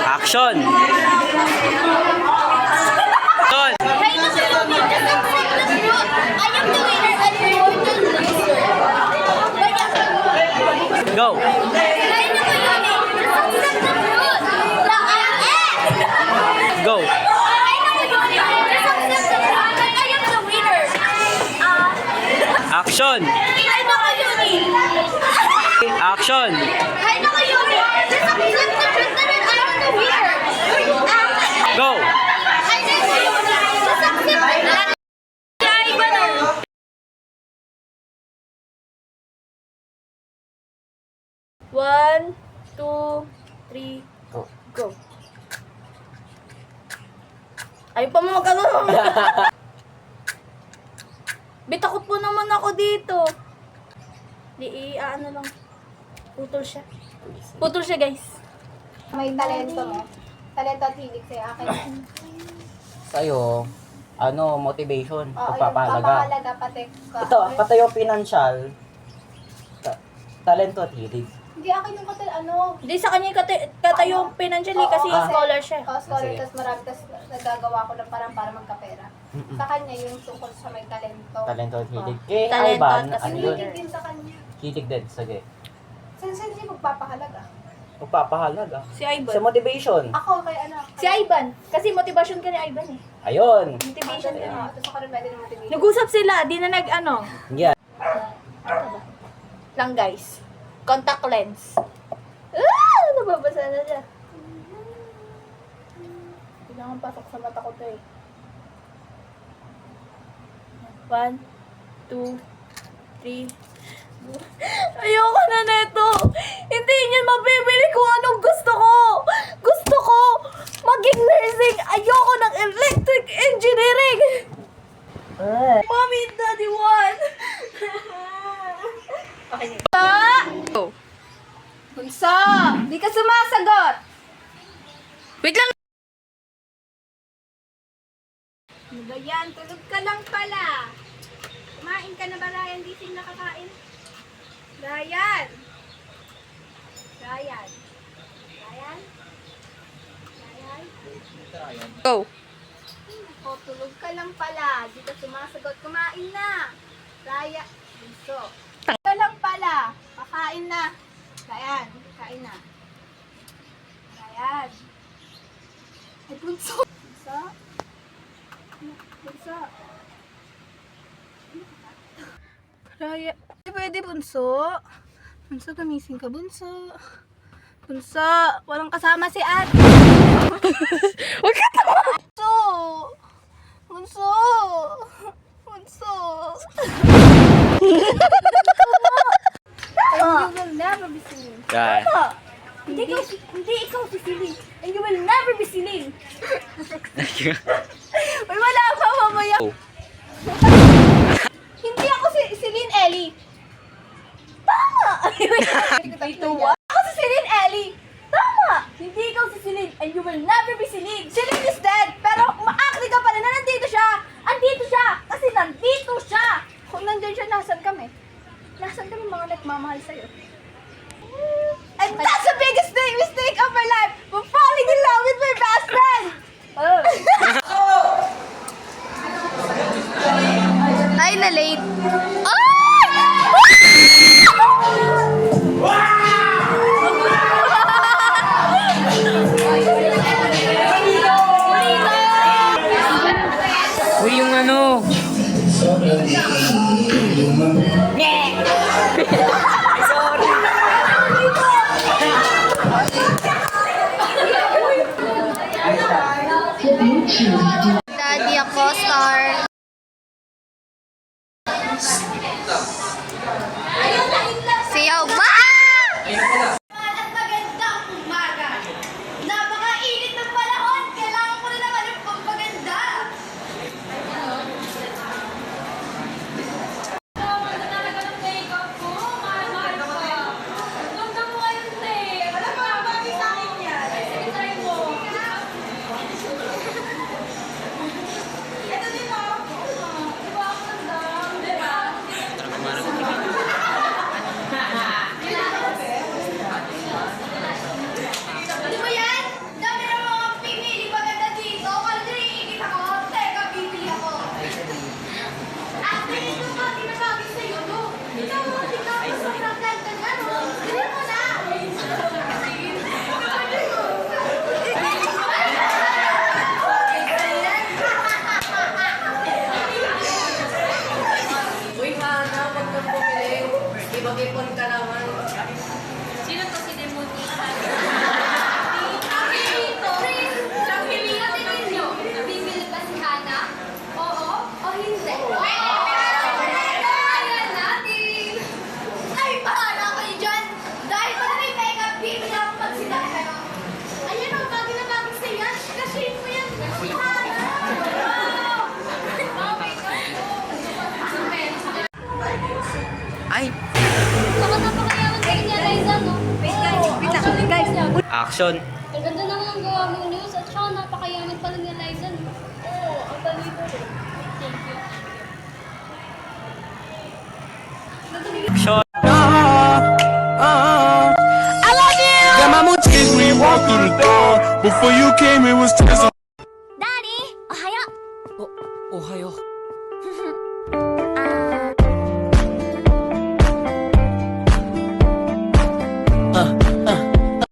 Action! Go! Go! Action! Action! Go! One, two, three, go. Ay pa mo magkano. Bitakot po naman ako dito. Ano lang. Putol siya. Putol siya, guys. May talento mo. Talento at hilig sa'yo. Akin. Sa'yo, motivation, Oo, yung pagpapahalaga. papahalaga pati. Ito, pati yung financial, talento at hilig. Hindi, akin yung Hindi sa kanya kata yung financially kasi scholar siya. scholar, Sige. tapos marami, tapos nagagawa ko ng parang para magkapera. Sa kanya, yung tungkol sa may talento. Talento at hilig. Eh, Talento Ivan, at ano yun? Hilig din sa kanya. Hilig din, sige. Saan siya magpapahalaga? Pagpapahalaga. Si Ivan. Sa motivation. Ako, kay Si Ivan. Kasi motivation ka ni Ivan eh. Ayun. Motivation ka niya. Tapos ako rin pwede ng motivation. Nag-usap sila, di na Yan. lang guys. Contact lens. Nababasa na siya. Kailangan pasok sa mata ko to eh. 1, 2, 3. Ayoko na neto. Hindi niya mabibili kung anong gusto ko. Gusto ko maging nursing. Ayoko ng electric engineering. Mommy and Daddy want. Okay. Go. Bunso, di ka sumasagot. Wait lang. Ano ba yan? Tulog ka lang pala. Kumain ka na ba, Ryan? Di sing nakakain. Ryan. Ryan. Ryan. Ryan. Go. O, tulog ka lang pala. Di ka sumasagot. Kumain na. Ryan. Bunso. Tulog ka lang pala. Pakain na. Ryan. Kain na. Ryan. Ay, bunso. Bunso. Bunso. Raya. Hindi pwede, bunso. Bunso, gumising ka, bunso. Bunso, walang kasama si ate. Huwag ka tawa! Bunso! Bunso! Bunso! And you will never be seen. Yan. Hindi ikaw si Celine. And you will never be Celine. Uy, wala pa mamaya. Hindi ako si Celine Ellie. Tama! Ako si Celine Ellie. Tama! Hindi ikaw si Celine. And you will never be Celine. Celine is dead. Pero umaakti ka pa rin na nandito siya. Andito siya. Kasi nandito siya. Kung nandun siya, nasan kami? Nasan kami mga nagmamahal sa'yo? And that's the biggest mistake of my life. I'm falling in love with my best friend. Ay, na late. Uy, yung ano. Daddy ako, star. Siyaw ba? At magandang umaga. Napakainit ng panahon. Kailangan ko rin naman yung pagpaganda. Ito Action. Ang ganda naman ang gawa mo news at saka napakayaman pala ni Liza. Oo, ang talino rin. Thank you. Action. Got my mood changed when you walked through the door. Before you came, it was tears. ダーリン、おはよう。おはよう。